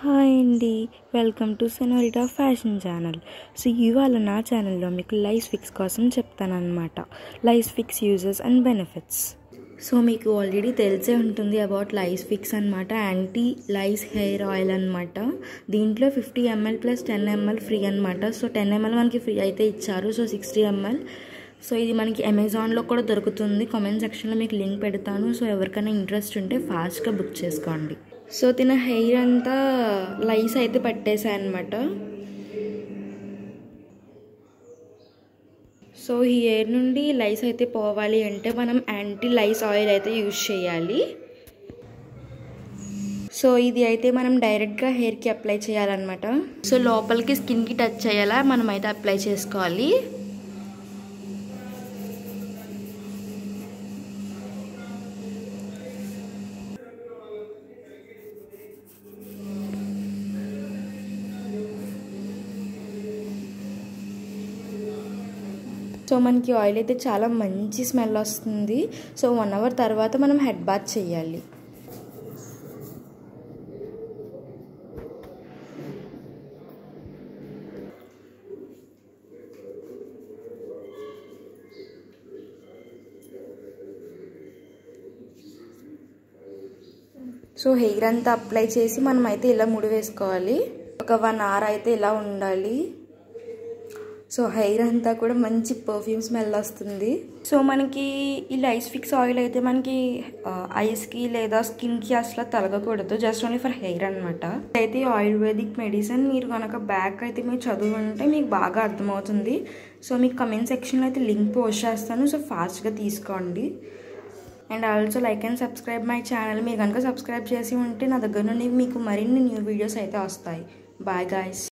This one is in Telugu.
హాయ్ అండి, welcome to Senorita fashion channel. So ఇవాళ నా ఛానల్లో మీకు లైస్ ఫిక్స్ కోసం చెప్తానన్నమాట. Lice fix uses and benefits. So మీకు ఆల్రెడీ తెలిసే ఉంటుంది అబౌట్ లైస్ ఫిక్స్ అనమాట. యాంటీ లైస్ హెయిర్ ఆయిల్ అనమాట. దీంట్లో 50 ml ప్లస్ 10 ml ఫ్రీ అనమాట. సో 10 ml మనకి ఫ్రీ అయితే ఇచ్చారు. So 60 ml. సో ఇది మనకి అమెజాన్లో కూడా దొరుకుతుంది. కామెంట్ సెక్షన్లో మీకు లింక్ పెడతాను. సో ఎవరికైనా ఇంట్రెస్ట్ ఉంటే ఫాస్ట్గా బుక్ చేసుకోండి. సో తిన హెయిర్ అంతా లైస్ అయితే పట్టేసాయి అనమాట. సో ఈ హెయిర్ నుండి లైస్ అయితే పోవాలి అంటే మనం యాంటీ లైస్ ఆయిల్ అయితే యూజ్ చేయాలి. సో ఇది అయితే మనం డైరెక్ట్గా హెయిర్కి అప్లై చేయాలన్నమాట. సో లోపలికి స్కిన్కి టచ్ చేయాలా మనం అయితే అప్లై చేసుకోవాలి. సో మనకి ఆయిల్ అయితే చాలా మంచి స్మెల్ వస్తుంది. సో 1 అవర్ తర్వాత మనం హెడ్ బాత్ చేయాలి. సో హెయిర్ అంతా అప్లై చేసి మనం అయితే ఇలా ముడి వేసుకోవాలి. ఒక 1 అవర్ అయితే ఇలా ఉండాలి. సో హెయిర్ అంతా కూడా మంచి పర్ఫ్యూమ్ స్మెల్ వస్తుంది. సో మనకి ఈ లైస్ ఫిక్స్ ఆయిల్ అయితే మనకి ఐస్కి లేదా స్కిన్కి అసలు తలగకూడదు. జస్ట్ ఓన్లీ ఫర్ హెయిర్ అనమాట. అయితే ఆయుర్వేదిక్ మెడిసిన్ మీరు కనుక బ్యాక్ అయితే మీరు చదువుంటే మీకు బాగా అర్థమవుతుంది. సో మీకు కమెంట్ సెక్షన్లో అయితే లింక్ పోస్ట్ చేస్తాను. సో ఫాస్ట్గా తీసుకోండి. And also like and subscribe my channel. మీరు కనుక సబ్స్క్రైబ్ చేసి ఉంటే నా దగ్గర నుండి మీకు మరిన్ని న్యూ వీడియోస్ అయితే వస్తాయి. Bye guys.